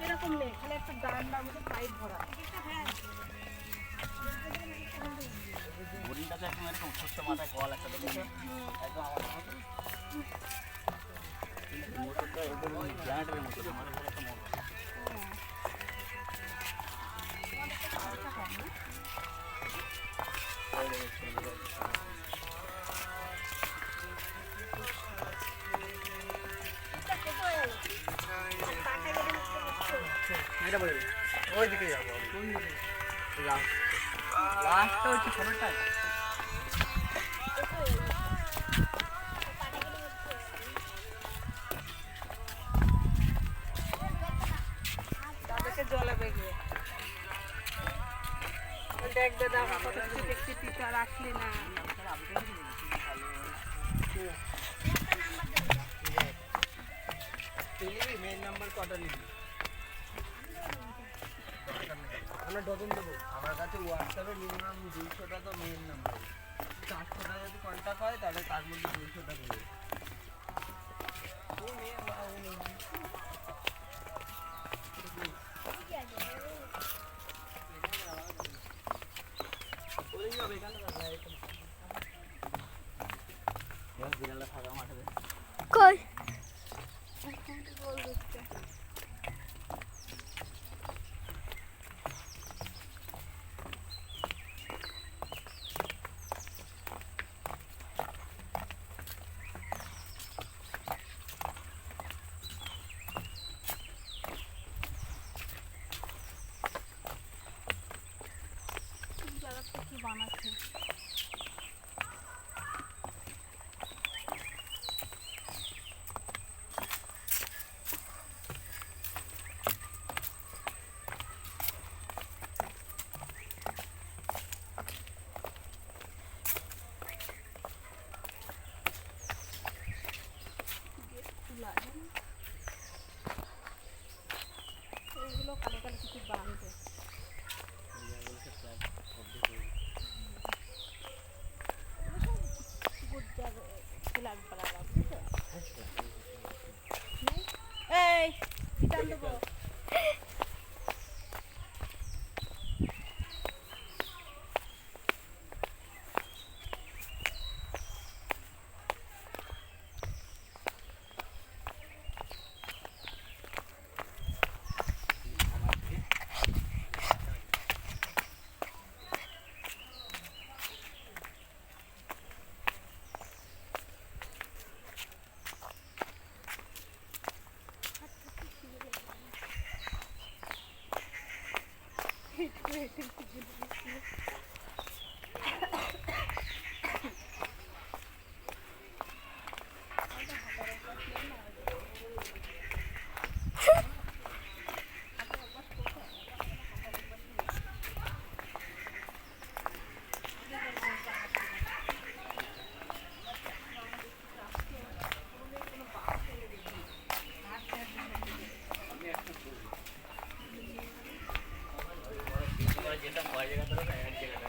এরকম নেই, খালি একটা ডান্ডার মতো পাইপ ভরা। বোরিংটা তো একদম এরকম ছোট্ট মাথায় কল একটা দেখেছো একদম আমার মতো মোটরটা একদম জেনারেটরের মতো আমাদের ঘরে একটা মোটর এটা বলে ওই দিকে যাবো লাস্টটা হচ্ছে ছোটটাই তাদেরকে জলে বেরিয়ে দেখ দাদা আমার কত কিছু দেখছি, তুই তো আর আসলি না। মেন নাম্বার কটা নিবি আমরা ডজন দেবো আমার কাছে হোয়াটসঅ্যাপে মিনিমাম 200টা তো মেন নাম্বার 400টা যদি কন্ট্যাক্ট হয় তাহলে তার মধ্যে 200টা দেবে কই কি বানাচ্ছে এগুলো কালো কালো কিছু বানবে। এই টান দেবো যেটা হয় জায়গাটা এক জায়গাটা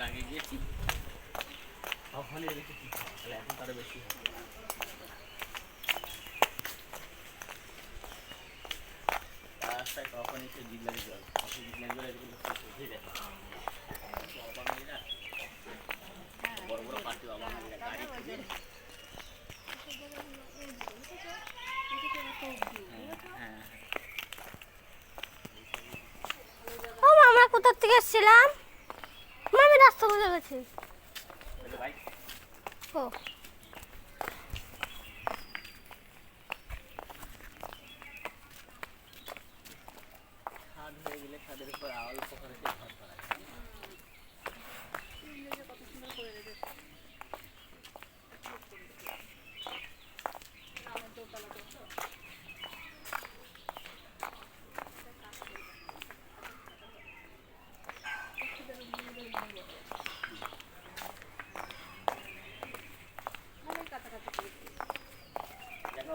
আগে গিয়েছি ওখানে দেখেছি তাহলে এখন তারও বেশি রাস্তায় কখন এসে জিগলারি জল জিগলারি জল এগুলো বুঝে যায় বড় বড় পার্টি বাবা গাড়ি থেকে ও আমরা কোথা থেকে এসেছিলাম? আমি রাস্তা বুঝে গেছি। হো খাদ হয়ে গেলে খাদের উপর অল্প খরচে ঘর করা যায়। কত সুন্দর করে রেখেছে আমার দোতলা করতো অনেক কাছাকাছি করেছি দেখো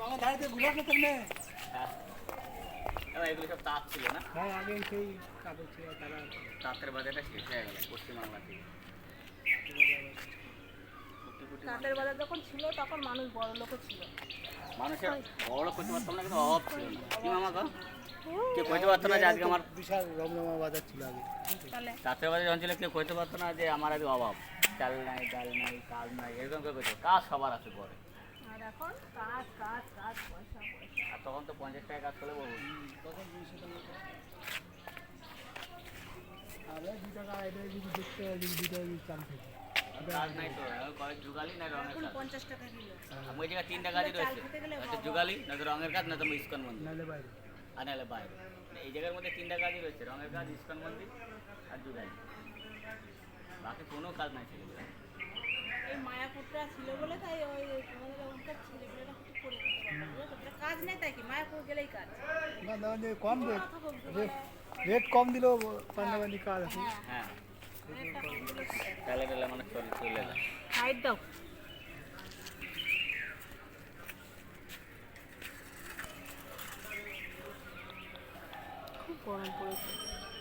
আমার দাঁড়িয়ে ঘুরাস না তেমনি। হ্যাঁ এগুলো সব তাঁত ছিল না, হ্যাঁ আগে সেই কাপড় ছিল তারা তাঁতের বাজারটা শেষ হয়ে গেল পশ্চিমবাংলা থেকে। কুটি কুটি কাঠের বাজার যখন ছিল তখন মানুষ বড় লোকও ছিল মানুষের বড় করতে পারতাম না, কিন্তু অভাব ছিল না। কি মামা গো কেউ কইতে পারতো না যে আজকে আমার বিশাল রমরমা বাজার ছিল আগে। তাহলে তাঁতের বাজার যখন ছিল কেউ কইতে পারতো না যে আমার আজকে অভাব, চাল নাই ডাল নাই কাজ নাই, এরকম করে কইতো। কাজ সবার আছে পরে, আর এখন কাজ কাজ কাজ পয়সা পয়সা আর তখন তো 50 টাকা কাজ করলে বহু। তখন 200 টাকা আরে 2 টাকা এটা যদি দেখতে হয় 2 টাকা চাল থেকে কাজ নাই তো, এখন কয়েক যুগালি না রঙের এখন কাজ। 50 টাকা কিলো আমি ওই জায়গায় 3টা কাজই রয়েছে, খেতে গেলে হয়তো যুগালি না তো রঙের কাজ না তো ইস্কন মন্দির নাহলে বাইরে। আর নাহলে বাইরে। মানে এই জায়গার মধ্যে 3টা কাজই রয়েছে, রঙের কাজ, ইস্কন মন্দির আর যুগালি। বাকি কোনো কাজ নাই ছিল। এই মায়াপুরটা ছিল বলে তাই ওই তোমাদের ওখানকার ছেলেপেলেরা কিছু করে খেতে পারবে না, বুঝেছো? এটা কাজ নেই তাই কি মায়াপুর গেলেই কাজ না না যে কম রেট, না থাকুক দোকানে। রেট কম দিলেও পান্ডাবান্ডি কাজ আছে। হ্যাঁ হ্যাঁ রেটটা কম দিলে ঠিক আছে। তাহলে তাহলে মানে চলে চলে যায়। সাইড দাও খুব গরম পড়েছে